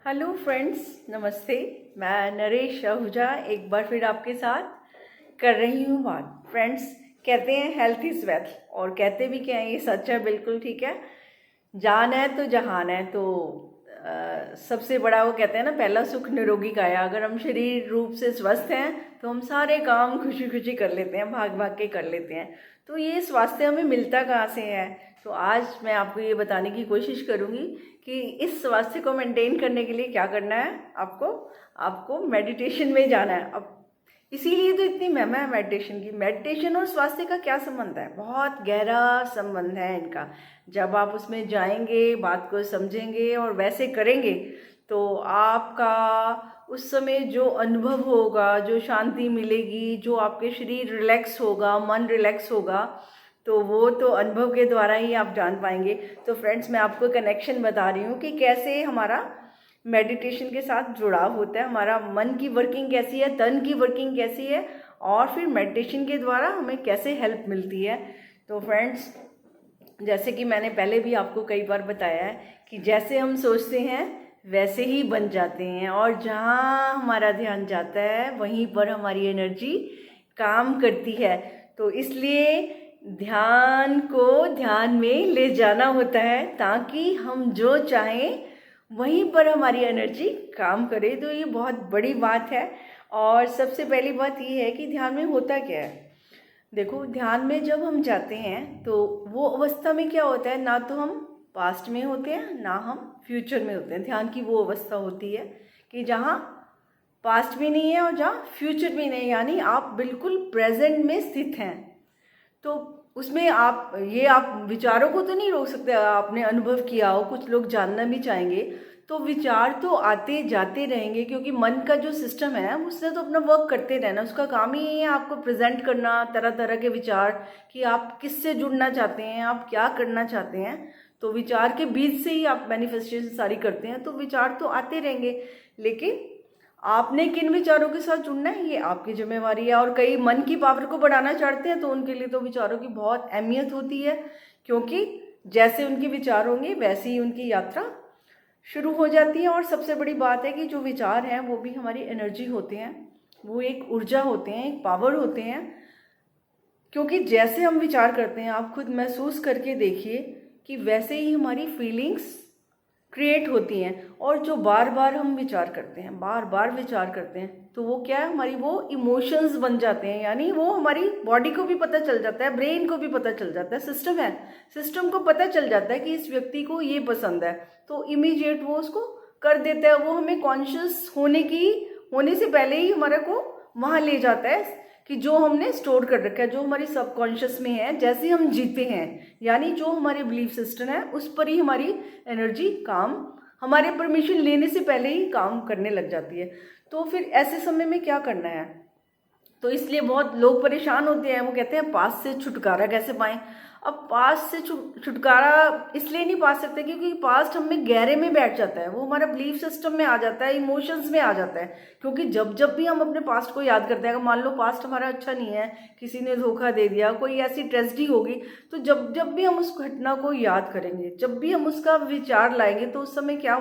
Hello friends, नमस्ते। मैं नरेश आहूजा एक बार फिर आपके साथ कर रही हूँ बात। फ्रेंड्स, कहते हैं हेल्थ इज़ वेल्थ, और कहते भी क्या है, ये सच है, बिल्कुल ठीक है। जान है तो जहान है। तो सबसे बड़ा वो कहते हैं ना, पहला सुख निरोगी काया। अगर हम शरीर रूप से स्वस्थ हैं तो हम सारे काम खुशी खुशी कर लेते हैं, भाग भाग के कर लेते हैं। तो ये स्वास्थ्य हमें मिलता कहाँ से है? तो आज मैं आपको ये बताने की कोशिश करूँगी कि इस स्वास्थ्य को मेंटेन करने के लिए क्या करना है। आपको आपको मेडिटेशन में जाना है। अब इसीलिए तो इतनी महिमा है मेडिटेशन की। मेडिटेशन और स्वास्थ्य का क्या संबंध है? बहुत गहरा संबंध है इनका। जब आप उसमें जाएंगे, बात को समझेंगे और वैसे करेंगे, तो आपका उस समय जो अनुभव होगा, जो शांति मिलेगी, जो आपके शरीर रिलैक्स होगा, मन रिलैक्स होगा, तो वो तो अनुभव के द्वारा ही आप जान पाएंगे। तो फ्रेंड्स, मैं आपको कनेक्शन बता रही हूँ कि कैसे हमारा मेडिटेशन के साथ जुड़ाव होता है, हमारा मन की वर्किंग कैसी है, तन की वर्किंग कैसी है, और फिर मेडिटेशन के द्वारा हमें कैसे हेल्प मिलती है। तो फ्रेंड्स, जैसे कि मैंने पहले भी आपको कई बार बताया है कि जैसे हम सोचते हैं वैसे ही बन जाते हैं, और जहाँ हमारा ध्यान जाता है वहीं पर हमारी एनर्जी काम करती है। तो इसलिए ध्यान को ध्यान में ले जाना होता है, ताकि हम जो चाहें वहीं पर हमारी एनर्जी काम करे। तो ये बहुत बड़ी बात है। और सबसे पहली बात ये है कि ध्यान में होता क्या है। देखो, ध्यान में जब हम जाते हैं तो वो अवस्था में क्या होता है, ना तो हम पास्ट में होते हैं ना हम फ्यूचर में होते हैं। ध्यान की वो अवस्था होती है कि जहाँ पास्ट भी नहीं है और जहाँ फ्यूचर भी नहीं, यानी आप बिल्कुल प्रेजेंट में स्थित हैं। तो उसमें आप विचारों को तो नहीं रोक सकते। आपने अनुभव किया हो, कुछ लोग जानना भी चाहेंगे, तो विचार तो आते जाते रहेंगे, क्योंकि मन का जो सिस्टम है उसने तो अपना वर्क करते रहना। उसका काम ही है आपको प्रेजेंट करना तरह तरह के विचार, कि आप किससे जुड़ना चाहते हैं, आप क्या करना चाहते हैं। तो विचार के बीच से ही आप मैनिफेस्टेशन सारी करते हैं। तो विचार तो आते रहेंगे, लेकिन आपने किन विचारों के साथ जुड़ना है ये आपकी जिम्मेवारी है। और कई मन की पावर को बढ़ाना चाहते हैं, तो उनके लिए तो विचारों की बहुत अहमियत होती है, क्योंकि जैसे उनके विचार होंगे वैसे ही उनकी यात्रा शुरू हो जाती है। और सबसे बड़ी बात है कि जो विचार हैं वो भी हमारी एनर्जी होते हैं, वो एक ऊर्जा होते हैं, एक पावर होते हैं। क्योंकि जैसे हम विचार करते हैं, आप खुद महसूस करके देखिए कि वैसे ही हमारी फीलिंग्स क्रिएट होती हैं। और जो बार बार हम विचार करते हैं, बार बार विचार करते हैं, तो वो क्या है, हमारी वो इमोशंस बन जाते हैं। यानी वो हमारी बॉडी को भी पता चल जाता है, ब्रेन को भी पता चल जाता है, सिस्टम है, सिस्टम को पता चल जाता है कि इस व्यक्ति को ये पसंद है, तो इमीडिएट वो उसको कर देता है। वो हमें कॉन्शियस होने से पहले ही हमारे को वहाँ ले जाता है कि जो हमने स्टोर कर रखा है, जो हमारी सबकॉन्शियस में है। जैसे हम जीते हैं, यानी जो हमारे बिलीफ सिस्टम है उस पर ही हमारी एनर्जी काम, हमारे परमिशन लेने से पहले ही काम करने लग जाती है। तो फिर ऐसे समय में क्या करना है? तो इसलिए बहुत लोग परेशान होते हैं, वो कहते हैं पास्ट से छुटकारा कैसे पाएं। अब पास्ट से छुटकारा इसलिए नहीं पा सकते क्योंकि पास्ट हमें गहरे में बैठ जाता है, वो हमारा बिलीफ सिस्टम में आ जाता है, इमोशंस में आ जाता है। क्योंकि जब जब भी हम अपने पास्ट को याद करते हैं, अगर मान लो पास्ट हमारा अच्छा नहीं है, किसी ने धोखा दे दिया, कोई ऐसी ट्रेजेडी होगी, तो जब जब भी हम उस घटना को याद करेंगे, जब भी हम उसका विचार लाएंगे, तो उस समय क्या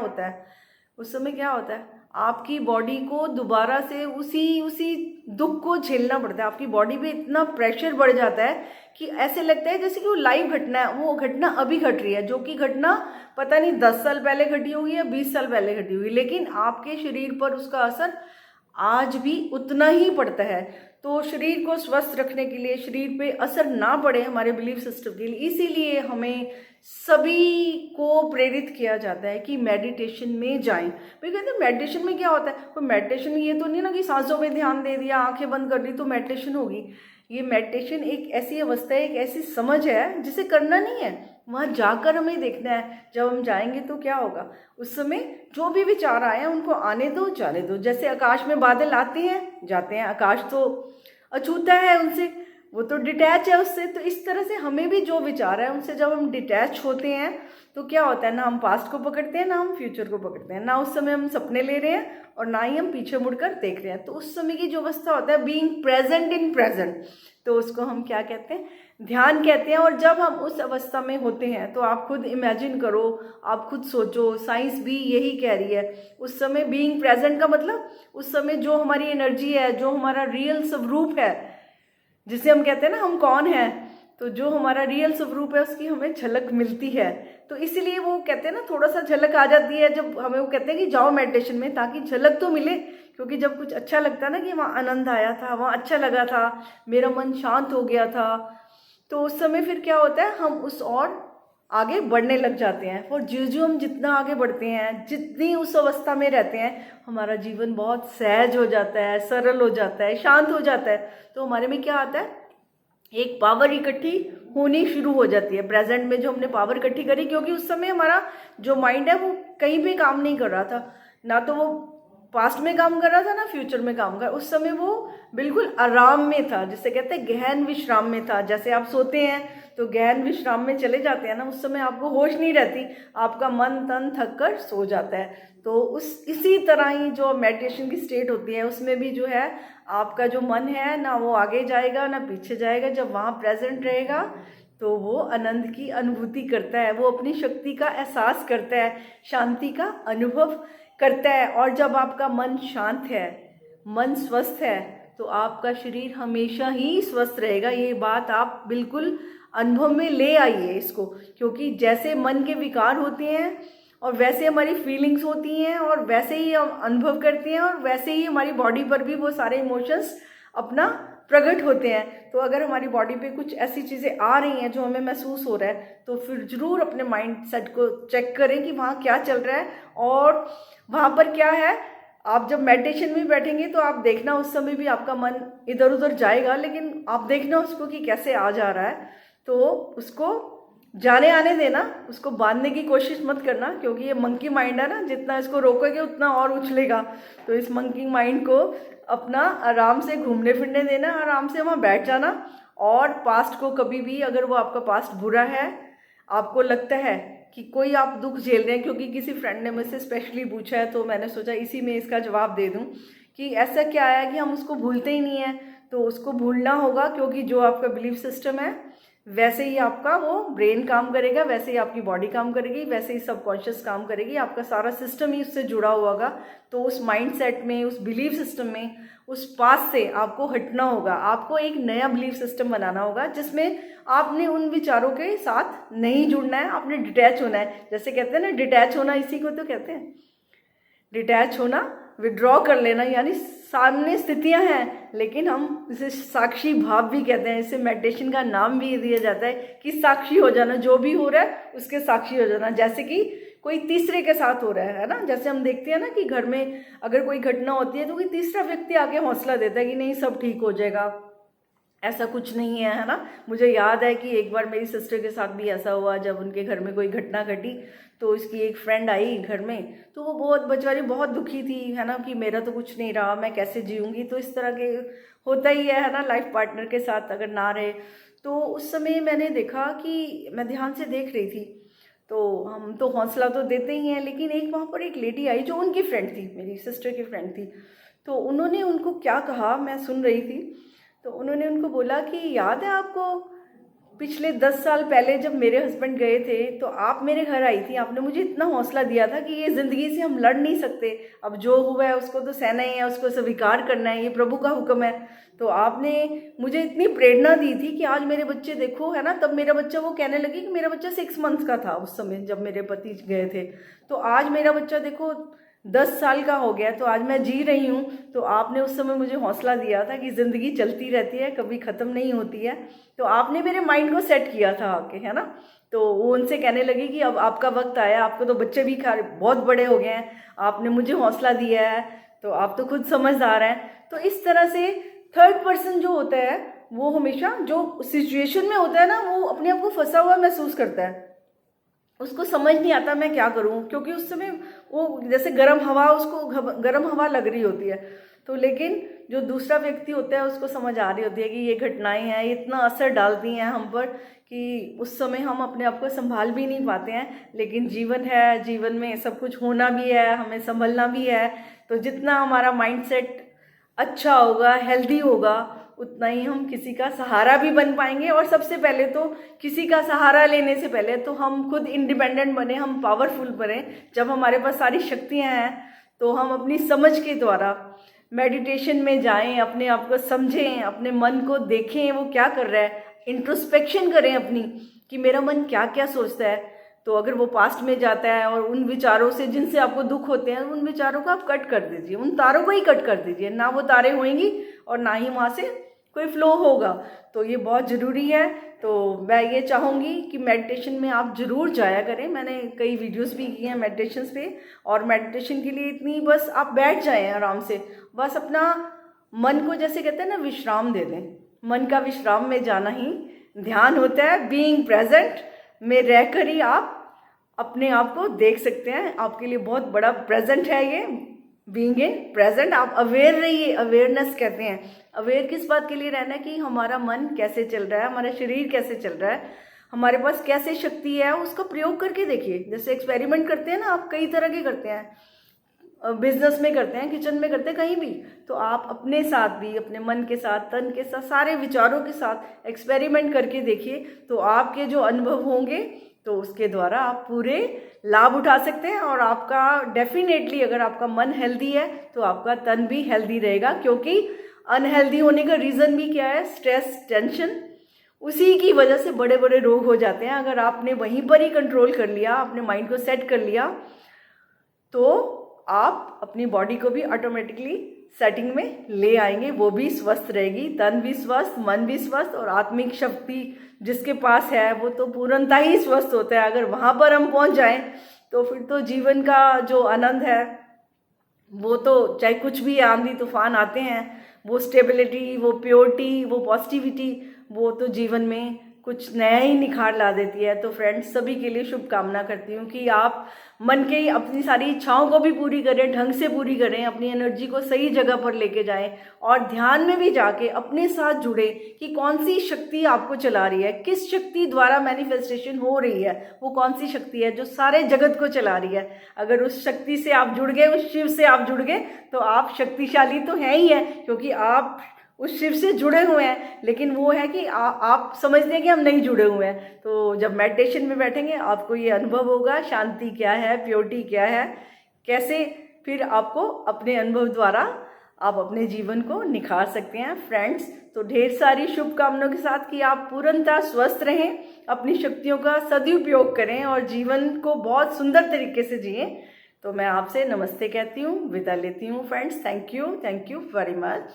होता है, आपकी बॉडी को दोबारा से उसी उसी दुख को झेलना पड़ता है। आपकी बॉडी पे इतना प्रेशर बढ़ जाता है कि ऐसे लगता है जैसे कि वो लाइव घटना है, वो घटना अभी घट रही है, जो कि घटना पता नहीं 10 साल पहले घटी होगी या 20 साल पहले घटी होगी, लेकिन आपके शरीर पर उसका असर आज भी उतना ही पड़ता है। तो शरीर को स्वस्थ रखने के लिए, शरीर पे असर ना पड़े हमारे बिलीफ सिस्टम के लिए, इसीलिए हमें सभी को प्रेरित किया जाता है कि मेडिटेशन में जाएं। भाई कहते हैं मेडिटेशन में क्या होता है? कोई मेडिटेशन ये तो नहीं ना कि सांसों पे ध्यान दे दिया, आंखें बंद कर दी तो मेडिटेशन होगी। ये मेडिटेशन एक ऐसी अवस्था है, एक ऐसी समझ है जिसे करना नहीं है, वहाँ जाकर हमें देखना है। जब हम जाएंगे तो क्या होगा, उस समय जो भी विचार आए हैं उनको आने दो, जाने दो। जैसे आकाश में बादल आते हैं जाते हैं, आकाश तो अछूता है, उनसे वो तो डिटैच है उससे। तो इस तरह से हमें भी जो विचार है उनसे जब हम डिटैच होते हैं तो क्या होता है, ना हम पास्ट को पकड़ते हैं ना हम फ्यूचर को पकड़ते हैं, ना उस समय हम सपने ले रहे हैं और ना ही हम पीछे मुड़कर देख रहे हैं। तो उस समय की जो अवस्था होता है बीइंग प्रेजेंट इन प्रेजेंट, तो उसको हम क्या कहते हैं, ध्यान कहते हैं। और जब हम उस अवस्था में होते हैं तो आप खुद इमेजिन करो, आप खुद सोचो, साइंस भी यही कह रही है। उस समय बीइंग प्रेजेंट का मतलब उस समय जो हमारी एनर्जी है, जो हमारा रियल स्वरूप है, जिसे हम कहते हैं ना हम कौन है, तो जो हमारा रियल स्वरूप है उसकी हमें झलक मिलती है। तो इसीलिए वो कहते हैं ना थोड़ा सा झलक आ जाती है जब हमें, वो कहते हैं कि जाओ मेडिटेशन में ताकि झलक तो मिले। क्योंकि जब कुछ अच्छा लगता है ना कि वहाँ आनंद आया था, वहाँ अच्छा लगा था, मेरा मन शांत हो गया था, तो उस समय फिर क्या होता है, हम उस और आगे बढ़ने लग जाते हैं। और जो हम जितना आगे बढ़ते हैं, जितनी उस अवस्था में रहते हैं, हमारा जीवन बहुत सहज हो जाता है, सरल हो जाता है, शांत हो जाता है। तो हमारे में क्या आता है, एक पावर इकट्ठी होनी शुरू हो जाती है प्रेजेंट में, जो हमने पावर इकट्ठी करी। क्योंकि उस समय हमारा जो माइंड है वो कहीं भी काम नहीं कर रहा था, ना तो वो पास्ट में काम कर रहा था ना फ्यूचर में काम कर। उस समय वो बिल्कुल आराम में था, जिसे कहते हैं गहन विश्राम में था। जैसे आप सोते हैं तो गहन विश्राम में चले जाते हैं ना, उस समय आपको होश नहीं रहती, आपका मन तन थक कर सो जाता है। तो इसी तरह ही जो मेडिटेशन की स्टेट होती है उसमें भी जो है आपका जो मन है ना वो आगे जाएगा ना पीछे जाएगा। जब वहाँ प्रेजेंट रहेगा तो वो आनंद की अनुभूति करता है, वो अपनी शक्ति का एहसास करता है, शांति का अनुभव करता है। और जब आपका मन शांत है, मन स्वस्थ है, तो आपका शरीर हमेशा ही स्वस्थ रहेगा। ये बात आप बिल्कुल अनुभव में ले आइए इसको। क्योंकि जैसे मन के विकार होते हैं और वैसे हमारी फीलिंग्स होती हैं और वैसे ही हम अनुभव करते हैं और वैसे ही हमारी बॉडी पर भी वो सारे इमोशंस अपना प्रकट होते हैं। तो अगर हमारी बॉडी पे कुछ ऐसी चीज़ें आ रही हैं जो हमें महसूस हो रहा है, तो फिर ज़रूर अपने माइंड सेट को चेक करें कि वहाँ क्या चल रहा है और वहाँ पर क्या है। आप जब मेडिटेशन में बैठेंगे तो आप देखना उस समय भी आपका मन इधर उधर जाएगा, लेकिन आप देखना उसको कि कैसे आ जा रहा है। तो उसको जाने आने देना, उसको बांधने की कोशिश मत करना। क्योंकि ये मंकी माइंड है ना, जितना इसको रोकोगे उतना और उछलेगा। तो इस मंकी माइंड को अपना आराम से घूमने फिरने देना, आराम से वहाँ बैठ जाना। और पास्ट को कभी भी, अगर वो आपका पास्ट बुरा है, आपको लगता है कि कोई आप दुख झेल रहे हैं, क्योंकि किसी फ्रेंड ने मुझसे स्पेशली पूछा है तो मैंने सोचा इसी में इसका जवाब दे दूं कि ऐसा क्या है कि हम उसको भूलते ही नहीं है। तो उसको भूलना होगा, क्योंकि जो आपका बिलीफ सिस्टम है वैसे ही आपका वो ब्रेन काम करेगा, वैसे ही आपकी बॉडी काम करेगी, वैसे ही सबकॉन्शियस काम करेगी, आपका सारा सिस्टम ही उससे जुड़ा हुआ होगा। तो उस माइंडसेट में, उस बिलीफ सिस्टम में, उस पास से आपको हटना होगा। आपको एक नया बिलीफ सिस्टम बनाना होगा जिसमें आपने उन विचारों के साथ नहीं जुड़ना है, आपने डिटैच होना है। जैसे कहते हैं ना डिटैच होना, इसी को तो कहते हैं डिटैच होना, विड्रॉ कर लेना। यानी सामने स्थितियां हैं लेकिन हम इसे साक्षी भाव भी कहते हैं। इसे मेडिटेशन का नाम भी दिया जाता है कि साक्षी हो जाना, जो भी हो रहा है उसके साक्षी हो जाना। जैसे कि कोई तीसरे के साथ हो रहा है ना, जैसे हम देखते हैं ना कि घर में अगर कोई घटना होती है तो कोई तीसरा व्यक्ति आके हौसला देता है कि नहीं सब ठीक हो जाएगा, ऐसा कुछ नहीं है, है ना। मुझे याद है कि एक बार मेरी सिस्टर के साथ भी ऐसा हुआ, जब उनके घर में कोई घटना घटी तो इसकी एक फ्रेंड आई घर में, तो वो बहुत बेचारी बहुत दुखी थी, है ना, कि मेरा तो कुछ नहीं रहा, मैं कैसे जीऊँगी। तो इस तरह के होता ही है ना, लाइफ पार्टनर के साथ अगर ना रहे। तो उस समय मैंने देखा कि मैं ध्यान से देख रही थी, तो हम तो हौसला तो देते ही हैं, लेकिन एक वहाँ पर एक लेडी आई जो उनकी फ्रेंड थी, मेरी सिस्टर की फ्रेंड थी। तो उन्होंने उनको क्या कहा, मैं सुन रही थी। तो उन्होंने उनको बोला कि याद है आपको पिछले 10 साल पहले जब मेरे हस्बैंड गए थे तो आप मेरे घर आई थी, आपने मुझे इतना हौसला दिया था कि ये ज़िंदगी से हम लड़ नहीं सकते, अब जो हुआ है उसको तो सहना ही है, उसको स्वीकार करना है, ये प्रभु का हुक्म है। तो आपने मुझे इतनी प्रेरणा दी थी कि आज मेरे बच्चे देखो, है ना। तब मेरा बच्चा, वो कहने लगी कि मेरा बच्चा 6 मंथ का था उस समय जब मेरे पति गए थे, तो आज मेरा बच्चा देखो 10 साल का हो गया, तो आज मैं जी रही हूँ। तो आपने उस समय मुझे हौसला दिया था कि ज़िंदगी चलती रहती है, कभी ख़त्म नहीं होती है। तो आपने मेरे माइंड को सेट किया था आके, है ना। तो वो उनसे कहने लगी कि अब आपका वक्त आया, आपको तो बच्चे भी बहुत बड़े हो गए हैं, आपने मुझे हौसला दिया है, तो आप तो खुद समझदार हैं। तो इस तरह से थर्ड पर्सन जो होता है वो हमेशा जो सिचुएशन में होता है ना, वो अपने आप को फंसा हुआ महसूस करता है। उसको समझ नहीं आता मैं क्या करूं, क्योंकि उस समय वो जैसे गर्म हवा, उसको गर्म हवा लग रही होती है। तो लेकिन जो दूसरा व्यक्ति होता है उसको समझ आ रही होती है कि ये घटनाएं हैं, ये इतना असर डालती हैं हम पर कि उस समय हम अपने आप को संभाल भी नहीं पाते हैं। लेकिन जीवन है, जीवन में सब कुछ होना भी है, हमें संभलना भी है। तो जितना हमारा माइंडसेट अच्छा होगा, हेल्दी होगा, उतना ही हम किसी का सहारा भी बन पाएंगे। और सबसे पहले तो किसी का सहारा लेने से पहले तो हम खुद इंडिपेंडेंट बने, हम पावरफुल बने। जब हमारे पास सारी शक्तियां हैं तो हम अपनी समझ के द्वारा मेडिटेशन में जाएं, अपने आप को समझें, अपने मन को देखें वो क्या कर रहा है, इंट्रोस्पेक्शन करें अपनी कि मेरा मन क्या क्या सोचता है। तो अगर वो पास्ट में जाता है और उन विचारों से जिनसे आपको दुख होते हैं, उन विचारों को आप कट कर दीजिए, उन तारों को ही कट कर दीजिए। ना वो तारें होंगी और ना ही वहाँ से कोई फ्लो होगा। तो ये बहुत ज़रूरी है। तो मैं ये चाहूँगी कि मेडिटेशन में आप ज़रूर जाया करें। मैंने कई वीडियोस भी की हैं मेडिटेशंस पे। और मेडिटेशन के लिए इतनी बस आप बैठ जाएं आराम से, बस अपना मन को जैसे कहते हैं ना विश्राम दे दें। मन का विश्राम में जाना ही ध्यान होता है। बीइंग प्रेजेंट में रहकर ही आप अपने आप को देख सकते हैं। आपके लिए बहुत बड़ा प्रेजेंट है ये बीइंग इन प्रेजेंट। आप अवेयर रहिए, अवेयरनेस कहते हैं। अवेयर किस बात के लिए रहना है कि हमारा मन कैसे चल रहा है, हमारा शरीर कैसे चल रहा है, हमारे पास कैसे शक्ति है, उसका प्रयोग करके देखिए। जैसे एक्सपेरिमेंट करते हैं ना आप, कई तरह के करते हैं, बिजनेस में करते हैं, किचन में करते हैं, कहीं भी। तो आप अपने साथ भी, अपने मन के साथ, तन के साथ, सारे विचारों के साथ एक्सपेरिमेंट करके देखिए। तो आपके जो अनुभव होंगे तो उसके द्वारा आप पूरे लाभ उठा सकते हैं। और आपका डेफिनेटली अगर आपका मन हेल्दी है तो आपका तन भी हेल्दी रहेगा। क्योंकि अनहेल्दी होने का रीज़न भी क्या है? Stress, tension. उसी की वजह से बड़े बड़े रोग हो जाते हैं। अगर आपने वहीं पर ही कंट्रोल कर लिया, अपने माइंड को सेट कर लिया, तो आप अपनी बॉडी को भी ऑटोमेटिकली सेटिंग में ले आएंगे। वो भी स्वस्थ रहेगी, तन भी स्वस्थ, मन भी स्वस्थ। और आत्मिक शक्ति जिसके पास है वो तो पूर्णतः ही स्वस्थ होता है। अगर वहाँ पर हम पहुँच जाएं तो फिर तो जीवन का जो आनंद है वो तो, चाहे कुछ भी आंधी तूफान आते हैं, वो स्टेबिलिटी, वो प्योरिटी, वो पॉजिटिविटी, वो तो जीवन में कुछ नया ही निखार ला देती है। तो फ्रेंड्स, सभी के लिए शुभकामना करती हूँ कि आप मन के अपनी सारी इच्छाओं को भी पूरी करें, ढंग से पूरी करें, अपनी एनर्जी को सही जगह पर लेके जाएं। और ध्यान में भी जाके अपने साथ जुड़े कि कौन सी शक्ति आपको चला रही है, किस शक्ति द्वारा मैनिफेस्टेशन हो रही है, वो कौन सी शक्ति है जो सारे जगत को चला रही है। अगर उस शक्ति से आप जुड़ गए, उस शिव से आप जुड़ गए, तो आप शक्तिशाली तो हैं ही हैं, क्योंकि आप उस शिव से जुड़े हुए हैं। लेकिन वो है कि आप समझते हैं कि हम नहीं जुड़े हुए हैं। तो जब मेडिटेशन में बैठेंगे आपको ये अनुभव होगा, शांति क्या है, प्योरिटी क्या है, कैसे फिर आपको अपने अनुभव द्वारा आप अपने जीवन को निखार सकते हैं। फ्रेंड्स, तो ढेर सारी शुभकामनाओं के साथ कि आप पूर्णतः स्वस्थ रहें, अपनी शक्तियों का सदुपयोग करें और जीवन को बहुत सुंदर तरीके से जिएं। तो मैं आपसे नमस्ते कहती हूँ, विदा लेती हूँ friends. Thank you very much.